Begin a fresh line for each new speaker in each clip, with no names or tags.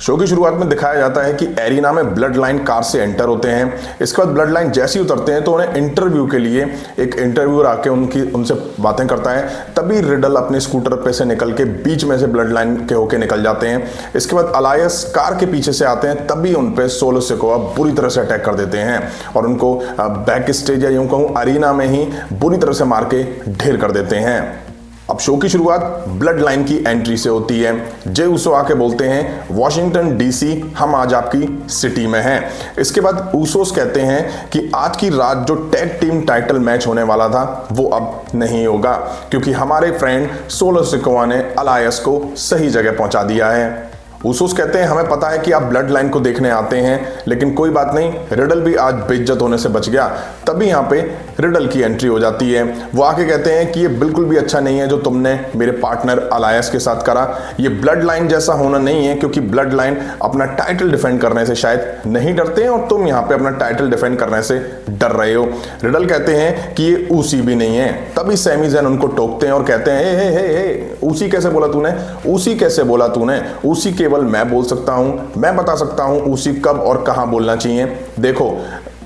Show की शुरुआत में दिखाया जाता है कि एरिना में ब्लड लाइन कार से एंटर होते हैं। इसके बाद ब्लड लाइन जैसे ही उतरते हैं तो उन्हें इंटरव्यू के लिए एक इंटरव्यूअर आके उनसे बातें करता है। तभी रिडल अपने स्कूटर पे से निकल के बीच में से ब्लड लाइन के होके निकल जाते हैं। इसके बाद अलायस कार के पीछे से आते हैं, तभी उन पे सोलो सिकोआ बुरी तरह से अटैक कर देते हैं और उनको बैक स्टेज या यूं कहूं अरीना में ही बुरी तरह से मार के ढेर कर देते हैं। अब शो की शुरुआत ब्लड लाइन की एंट्री से होती है। जे ऊसो आके बोलते हैं वॉशिंगटन डीसी, हम आज आपकी सिटी में हैं। इसके बाद ऊसोस कहते हैं कि आज की रात जो टैग टीम टाइटल मैच होने वाला था वो अब नहीं होगा, क्योंकि हमारे फ्रेंड सोलो सिकोआ ने अलायस को सही जगह पहुंचा दिया है। ऊसोस कहते हैं हमें पता है कि आप ब्लड लाइन को देखने आते हैं, लेकिन कोई बात नहीं, रिडल भी आज बेइज्जत होने से बच गया। तभी यहाँ पे रिडल की एंट्री हो जाती है। वो आके कहते हैं कि ये बिल्कुल भी अच्छा नहीं है जो तुमने मेरे पार्टनर अलायस के साथ करा। ये ब्लड लाइन जैसा होना नहीं है, क्योंकि ब्लड लाइन अपना टाइटल डिफेंड करने से शायद नहीं डरते हैं और तुम यहाँ पे अपना टाइटल डिफेंड करने से डर रहे हो। रिडल कहते हैं कि ये ऊसी भी नहीं है। तभी सैमी ज़ैन उनको टोकते हैं और कहते हैं हे ऊसी कैसे बोला तूने, ऊसी कैसे बोला तूने, ऊसी केवल मैं बोल सकता हूं, मैं बता सकता हूं ऊसी कब और कहां बोलना चाहिए। देखो,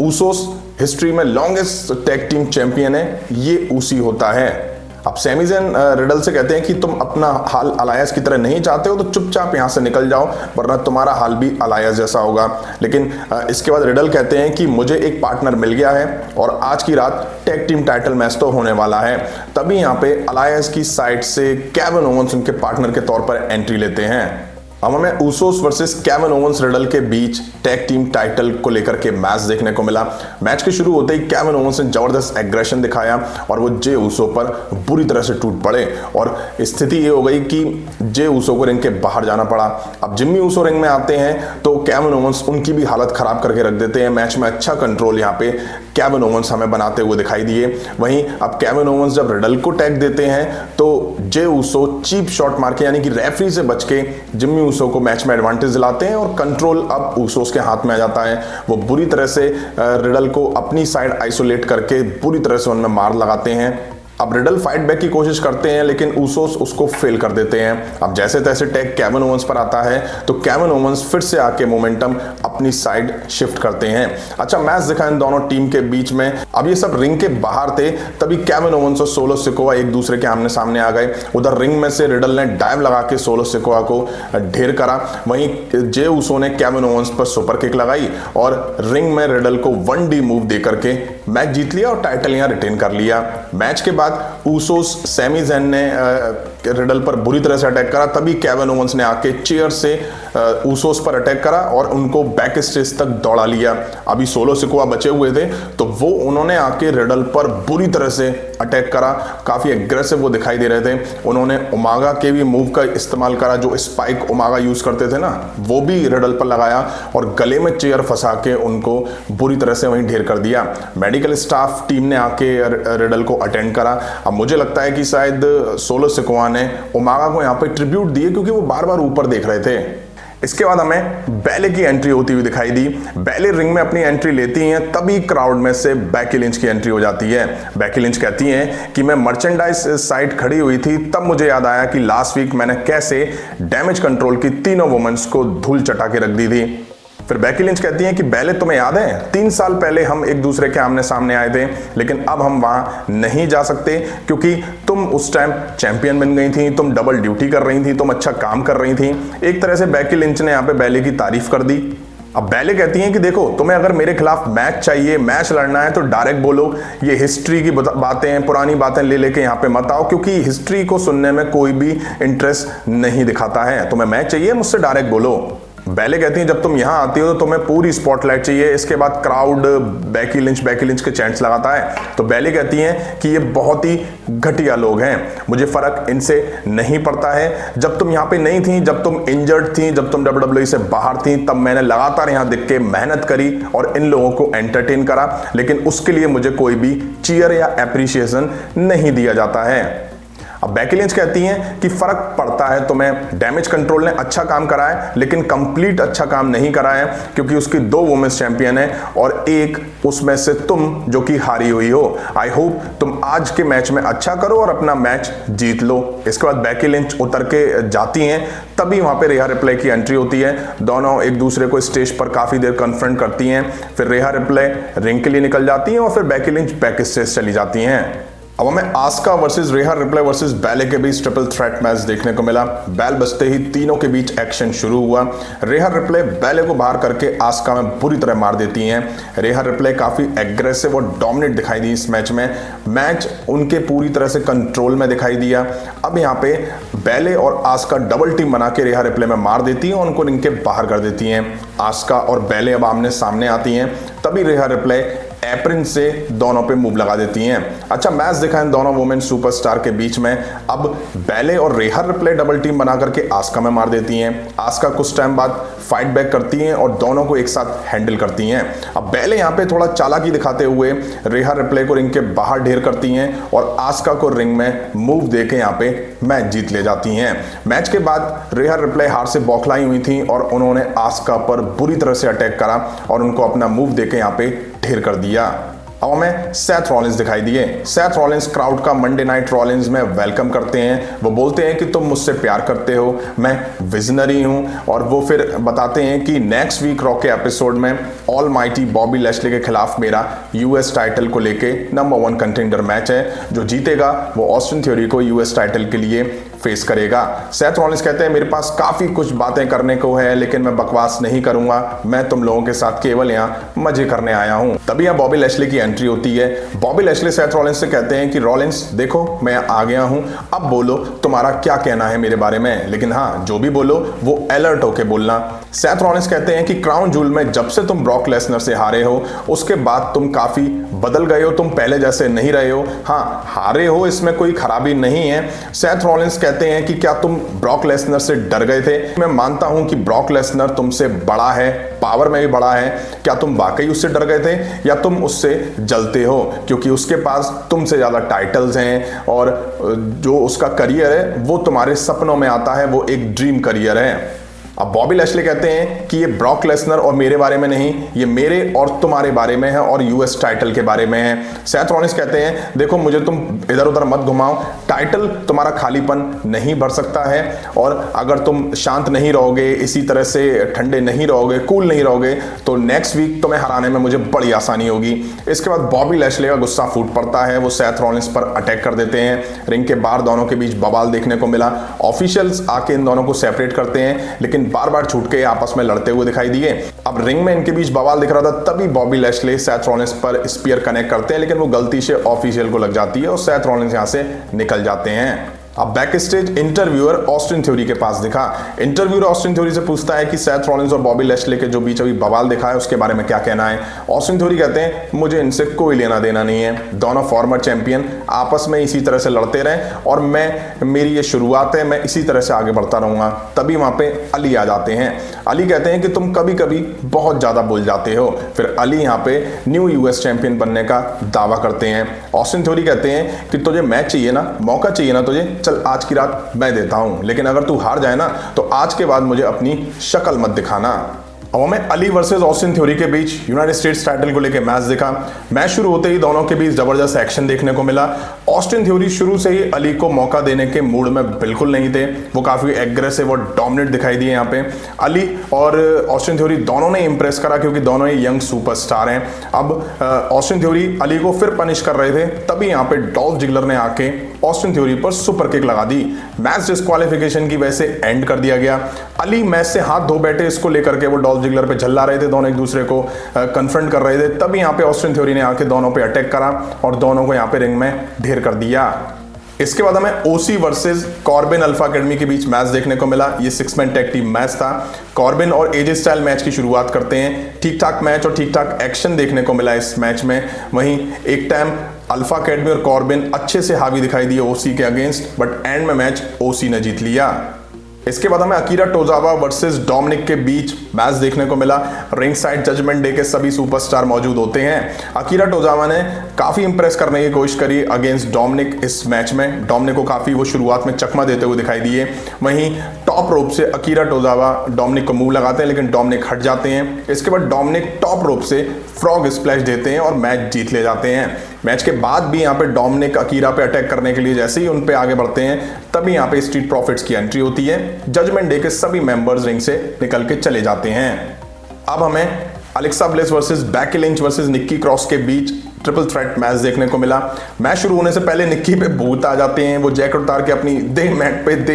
ऊसोस हिस्ट्री में लॉन्गेस्ट टैग टीम चैंपियन है, ये ऊसी होता है। अब सैमी ज़ैन रिडल से कहते हैं कि तुम अपना हाल अलायस की तरह नहीं चाहते हो तो चुपचाप यहां से निकल जाओ, वरना तुम्हारा हाल भी अलायस जैसा होगा। लेकिन इसके बाद रिडल कहते हैं कि मुझे एक पार्टनर मिल गया है और आज की रात टैग टीम टाइटल मैच तो होने वाला है। तभी यहां पे अलायस की साइड से केविन ओवेंस उनके पार्टनर के तौर पर एंट्री लेते हैं। अब हमें Usos versus Kevin Owens riddle के बीच टैग टीम टाइटल को लेकर के मैच देखने को मिला। मैच के शुरू होते ही केविन ओवेंस ने जबरदस्त एग्रेशन दिखाया और वो जे ऊसो पर बुरी तरह से टूट पड़े और स्थिति ये हो गई कि जे ऊसो को रिंग के बाहर जाना पड़ा। अब जिम्मी ऊसो रिंग में आते हैं तो केविन ओवेंस उनकी भी हालत खराब करके रख देते हैं। मैच में अच्छा कंट्रोल यहाँ पे केविन ओवेंस हमें बनाते हुए दिखाई दिए। वहीं अब केविन ओवेंस जब रिडल को टैग देते हैं तो जे ऊसो चीप शॉट मार के, यानी कि रेफरी से बच के, जिम्मी ऊसो को मैच में एडवांटेज दिलाते हैं और कंट्रोल अब ऊसोस के हाथ में आ जाता है। वो बुरी तरह से रिडल को अपनी साइड आइसोलेट करके बुरी तरह से उनमें मार लगाते हैं। अब रिडल फाइट बैक की कोशिश करते हैं, लेकिन ऊसोस उसको फेल कर देते हैं। अब जैसे तैसे टैग केविन ओवेंस पर आता है तो केविन ओवेंस फिर से आके मोमेंटम अपनी साइड शिफ्ट करते हैं। अच्छा मैच दिखा इन दोनों टीम के बीच में। अब ये सब रिंग के बाहर थे, तभी केविन ओवेंस और सोलो सिकोआ एक दूसरे के आमने सामने आ गए। उधर रिंग में से रिडल ने डाइव लगा के सोलो सिकोआ को ढेर करा। वहीं जे ऊसो ने केविन ओवेंस पर सुपर किक लगाई और रिंग में रिडल को 1D मूव दे करके मैच जीत लिया और टाइटल यहां रिटेन कर लिया। मैच के बाद ऊसोस सैमी ज़ैन ने रिडल पर बुरी तरह से अटैक करा। तभी केविन ओवेंस ने आके चेयर से ऊसोस पर अटैक करा और उनको बैक स्टेज तक दौड़ा लिया। अभी सोलो सिकोआ बचे हुए थे तो वो उन्होंने आके रिडल पर बुरी तरह से अटैक करा। काफी एग्रेसिव वो दिखाई दे रहे थे। उन्होंने ओमेगा के भी मूव का इस्तेमाल करा, जो स्पाइक ओमेगा यूज करते थे ना, वो भी रिडल पर लगाया और गले में चेयर फंसा के उनको बुरी तरह से वहीं ढेर कर दिया। मेडिकल स्टाफ टीम ने आके रिडल को अटेंड करा। अब मुझे लगता है कि शायद सोलो सिकोआ ने ओमेगा को यहाँ पे ट्रिब्यूट दिए, क्योंकि वो बार बार ऊपर देख रहे थे। इसके बाद हमें बैले की एंट्री होती हुई दिखाई दी। बैले रिंग में अपनी एंट्री लेती हैं, तभी क्राउड में से बेकी लिंच की एंट्री हो जाती है। बेकी लिंच कहती हैं कि मैं मर्चेंडाइज साइड खड़ी हुई थी, तब मुझे याद आया कि लास्ट वीक मैंने कैसे डैमेज कंट्रोल की तीनों वुमेन्स को धूल चटा के रख दी थी। फिर बेकी लिंच कहती हैं कि बैले तुम्हें याद है 3 साल पहले हम एक दूसरे के आमने सामने आए थे, लेकिन अब हम वहां नहीं जा सकते क्योंकि तुम उस टाइम चैंपियन बन गई थी, तुम डबल ड्यूटी कर रही थी, तुम अच्छा काम कर रही थी। एक तरह से बेकी लिंच ने यहाँ पे बैले की तारीफ कर दी। अब बैले कहती हैं कि देखो, तुम्हें अगर मेरे खिलाफ मैच चाहिए, मैच लड़ना है तो डायरेक्ट बोलो। ये हिस्ट्री की बातें, पुरानी बातें ले लेके यहाँ पे मत आओ, क्योंकि हिस्ट्री को सुनने में कोई भी इंटरेस्ट नहीं दिखाता है। तुम्हें मैच चाहिए, मुझसे डायरेक्ट बोलो। बैले कहती हैं जब तुम यहाँ आती हो तो तुम्हें पूरी स्पॉटलाइट चाहिए। इसके बाद क्राउड बेकी लिंच के चैंट्स लगाता है। तो बैले कहती हैं कि ये बहुत ही घटिया लोग हैं, मुझे फर्क इनसे नहीं पड़ता है। जब तुम यहाँ पे नहीं थी, जब तुम इंजर्ड थी, जब तुम WWE से बाहर थी, तब मैंने लगातार यहाँ दिख के मेहनत करी और इन लोगों को एंटरटेन करा, लेकिन उसके लिए मुझे कोई भी चीयर या एप्रिसिएशन नहीं दिया जाता है। अब बेकी लिंच कहती हैं कि फर्क पड़ता है तुम्हें, डैमेज कंट्रोल ने अच्छा काम करा है लेकिन कंप्लीट अच्छा काम नहीं करा है, क्योंकि उसकी 2 वुमेन्स चैंपियन है और एक उसमें से तुम जो कि हारी हुई हो। आई होप तुम आज के मैच में अच्छा करो और अपना मैच जीत लो। इसके बाद बेकी लिंच उतर के जाती हैं, तभी वहां पे रेहा रिप्ले की एंट्री होती है। दोनों एक दूसरे को स्टेज पर काफी देर कन्फ्रंट करती हैं, फिर रेहा रिप्ले रिंग के लिए निकल जाती हैं और फिर बेकी लिंच बैक स्टेज चली जाती हैं। अब हमें आस्का वर्सेस रेहा रिप्ले वर्सेस बैले के बीच ट्रिपल थ्रेट मैच देखने को मिला। बैल बजते ही तीनों के बीच एक्शन शुरू हुआ। रेहा रिप्ले बैले को बाहर करके आस्का में बुरी तरह मार देती हैं। रेहा रिप्ले काफी एग्रेसिव और डोमिनेट दिखाई दी इस मैच में। मैच उनके पूरी तरह से कंट्रोल में दिखाई दिया। अब यहाँ पे बैले और आस्का डबल टीम बना के रेहा रिप्ले में मार देती हैं और उनको रिंग के बाहर कर देती हैं। आस्का और बैले अब आमने सामने आती हैं, तभी रेहा रिप्ले एप्रिन से दोनों पे मूव लगा देती हैं। अच्छा मैच दिखा इन दोनों वुमेन सुपरस्टार के बीच में। अब बैले और रेहा रिप्ले डबल टीम बना करके आस्का में मार देती हैं। आस्का कुछ टाइम बाद फाइट बैक करती हैं और दोनों को एक साथ हैंडल करती हैं। अब बैले यहाँ पे थोड़ा चालाकी दिखाते हुए रेहा रिप्ले को रिंग के बाहर ढेर करती हैं और आस्का को रिंग में मूव देके यहाँ पे मैच जीत ले जाती हैं। मैच के बाद रेहा रिप्ले हार से बौखलाई हुई थी और उन्होंने आस्का पर बुरी तरह से अटैक करा और उनको अपना मूव देके यहाँ पे ढेर कर दिया। अब हमें सेथ रॉलिंस दिखाई दिए। सेथ रॉलिंस क्राउड का मंडे नाइट रॉलिंस में वेलकम करते हैं। वो बोलते हैं कि तुम मुझसे प्यार करते हो, मैं विजनरी हूं, और वो फिर बताते हैं कि नेक्स्ट वीक रॉ के एपिसोड में ऑलमाइटी बॉबी लैशली के खिलाफ मेरा यूएस टाइटल को लेके नंबर 1 कंटेंडर मैच है। जो जीतेगा वो ऑस्टिन थ्योरी को यूएस टाइटल के लिए फेस करेगा। सेथ रॉलिंस कहते हैं मेरे पास काफी कुछ बातें करने को है लेकिन मैं बकवास नहीं करूंगा, मैं तुम लोगों के साथ केवल यहाँ मजे करने आया हूं। तभी यहाँ बॉबी लैशली की एंट्री होती है। बॉबी लैशली सेथ रॉलिंस से कहते हैं कि रॉलिंस देखो मैं आ गया हूं, अब बोलो तुम्हारा क्या कहना है मेरे बारे में, लेकिन हाँ जो भी बोलो वो अलर्ट होके बोलना। सेथ रॉलिंस कहते हैं कि क्राउन जूल में जब से तुम ब्रॉक लेसनर से हारे हो उसके बाद तुम काफी बदल गए हो, तुम पहले जैसे नहीं रहे हो। हाँ हारे हो इसमें कोई खराबी नहीं है। सेथ रॉलिंस कहते हैं कि क्या तुम ब्रॉक लेसनर से डर गए थे? मैं मानता हूं कि ब्रॉक लेसनर तुमसे बड़ा है, पावर में भी बड़ा है। क्या तुम वाकई उससे डर गए थे या तुम उससे जलते हो क्योंकि उसके पास तुमसे ज्यादा टाइटल्स हैं और जो उसका करियर है वो तुम्हारे सपनों में आता है, वो एक ड्रीम करियर है। अब बॉबी लैशली कहते हैं कि ये ब्रॉक लेसनर और मेरे बारे में नहीं, ये मेरे और तुम्हारे बारे में है और यूएस टाइटल के बारे में है। सेथ रॉलिंस कहते हैं देखो मुझे तुम इधर उधर मत घुमाओ, टाइटल तुम्हारा खालीपन नहीं भर सकता है और अगर तुम शांत नहीं रहोगे, इसी तरह से ठंडे नहीं रहोगे, कूल नहीं रहोगे तो नेक्स्ट वीक तुम्हें हराने में मुझे बड़ी आसानी होगी। इसके बाद बॉबी लैशली का गुस्सा फूट पड़ता है, वो सेथ रॉलिंस पर अटैक कर देते हैं। रिंग के बाहर दोनों के बीच बवाल देखने को मिला। ऑफिशियल्स आके इन दोनों को सेपरेट करते हैं लेकिन बार बार छूट के आपस में लड़ते हुए दिखाई दिए। अब रिंग में इनके बीच बवाल दिख रहा था, तभी बॉबी लैशली सेथ रॉलिंस पर स्पीयर कनेक्ट करते हैं लेकिन वो गलती से ऑफिशियल को लग जाती है और सेथ रॉलिंस यहां से निकल जाते हैं। अब back stage interviewer Austin theory के पास दिखा। इंटरव्यूअर ऑस्टिन थ्योरी से पूछता है कि सेथ रॉलिंस और बॉबी लैशली के जो बीच अभी बवाल दिखा है उसके बारे में क्या कहना है। ऑस्टिन थ्योरी कहते हैं मुझे इनसे कोई लेना देना नहीं है, दोनों फॉर्मर चैंपियन आपस में इसी तरह से लड़ते रहे और मेरी ये शुरुआत है, मैं इसी तरह से आगे बढ़ता रहूंगा। तभी वहां पे अली आ जाते हैं। अली कहते हैं कि तुम कभी कभी बहुत ज्यादा बोल जाते हो। फिर अली यहाँ पे न्यू यूएस चैंपियन बनने का दावा करते हैं। ऑस्टिन थ्योरी कहते हैं कि तुझे मैच चाहिए ना, मौका चाहिए ना तुझे, चल आज की रात मैं देता हूं, लेकिन अगर तू हार जाए ना तो आज के बाद मुझे अपनी शक्ल मत दिखाना। अब हमें अली वर्सेस ऑस्टिन थ्योरी के बीच यूनाइटेड स्टेट्स टाइटल को लेकर मैच दिखा। मैच शुरू होते ही दोनों के बीच जबरदस्त एक्शन देखने को मिला। ऑस्टिन थ्योरी शुरू से ही अली को मौका देने के मूड में बिल्कुल नहीं थे, वो काफी एग्रेसिव और डोमिनेट दिखाई दिए यहाँ पे। अली और ऑस्टिन थ्योरी दोनों ने इंप्रेस करा क्योंकि दोनों ही यंग सुपरस्टार हैं। अब ऑस्टिन थ्योरी अली को फिर पनिश कर रहे थे, तभी यहाँ पे डॉल्फ जिगलर ने आके ऑस्टिन थ्योरी पर सुपर किक लगा दी। मैच डिस्क्वालिफिकेशन की वजह से एंड कर दिया गया। अली मैच से हाथ धो बैठे, इसको लेकर के वो डॉल्फ जिगलर पे झल्ला रहे थे, दोनों एक दूसरे को कन्फ्रंट कर रहे थे। तभी यहाँ पे ऑस्टिन थ्योरी ने आके दोनों पे अटैक करा और दोनों को यहाँ पे रिंग में ढेर कर दिया। इसके बाद हमें ओसी वर्सेस कॉर्बिन अल्फा एकेडमी के बीच मैच देखने को मिला। ये 6 मैन टैग टीम मैच था। कॉर्बिन और एजे स्टाइल मैच की शुरुआत करते हैं। ठीक ठाक मैच और ठीक ठाक एक्शन देखने को मिला इस मैच में। वहीं एक टाइम अल्फा एकेडमी और कॉर्बिन अच्छे से हावी दिखाई दिए ओसी के अगेंस्ट, बट एंड में मैच ओसी ने जीत लिया। इसके बाद हमें अकीरा टोजावा वर्सेस डोमिनिक के बीच मैच देखने को मिला। रिंग साइड जजमेंट डे के सभी सुपरस्टार मौजूद होते हैं। अकीरा टोजावा ने काफी इंप्रेस करने की कोशिश करी अगेंस्ट डोमिनिक इस मैच में। डोमिनिक को काफी वो शुरुआत में चकमा देते हुए दिखाई दिए। वहीं टॉप रोप से अकीरा टोजावा डोमिनिक को मूव लगाते हैं, लेकिन डोमिनिक हट जाते हैं। इसके बाद डोमिनिक टॉप रोप से फ्रॉग स्प्लैश देते हैं और मैच जीत ले जाते हैं। मैच के बाद भी यहाँ पे डोमिनिक अकीरा पे अटैक करने के लिए जैसे ही उन पे आगे बढ़ते हैं, तभी यहाँ पे स्ट्रीट प्रॉफिट्स की एंट्री होती है। जजमेंट डे के सभी मेंबर्स रिंग से निकल के चले जाते हैं। अब हमें Alexa bliss versus Becky Lynch versus Nikki cross के बीच ट्रिपल थ्रेट मैच देखने को मिला। मैच शुरू होने से पहले निक्की पे भूत आ जाते हैं। वो जैकेट उतार के अपनी दे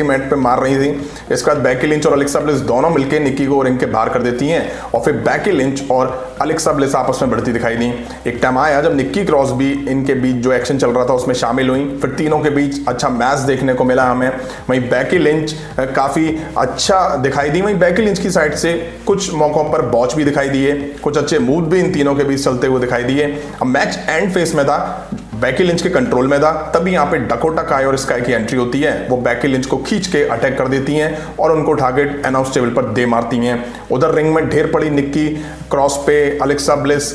मैट पे मार रही थी। इसके बाद बेकी लिंच और अलेक्सा ब्लिस दोनों मिलकर निक्की को रिंग के बाहर कर देती हैं और फिर बेकी लिंच और अलेक्सा ब्लिस आपस में बढ़ती दिखाई दी। एक टाइम आया जब निक्की क्रॉस भी इनके बीच जो एक्शन चल रहा था उसमें शामिल हुई। फिर तीनों के बीच अच्छा मैच देखने को मिला हमें। वहीं बेकी लिंच काफी अच्छा दिखाई दी। वहीं बेकी लिंच की साइड से कुछ मौकों पर बॉच भी दिखाई दिए। कुछ अच्छे मूव भी इन तीनों के बीच चलते हुए दिखाई दिए। अब मैच एंड फेस में था, बेकी लिंच के कंट्रोल में था, तभी यहाँ पे डकोटा काय और स्काई की एंट्री होती है। वो बेकी लिंच को खींच के अटैक कर देती हैं और उनको उठा के अनाउंस टेबल पर दे मारती हैं। उधर रिंग में ढेर पड़ी निक्की क्रॉस पे अलेक्सा ब्लिस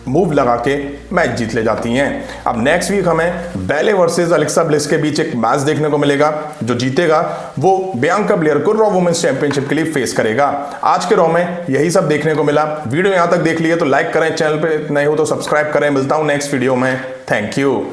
मूव लगा के मैच जीत ले जाती हैं। अब नेक्स्ट वीक हमें बैले वर्सेस अलेक्सा ब्लिस के बीच एक मैच देखने को मिलेगा। जो जीतेगा वो बियांका ब्लेयर को रॉ वुमेन्स चैंपियनशिप के लिए फेस करेगा। आज के रॉ में यही सब देखने को मिला। वीडियो यहां तक देख लिए तो लाइक करें, चैनल पे नए हो तो सब्सक्राइब करें। मिलता हूं नेक्स्ट वीडियो में। Thank you.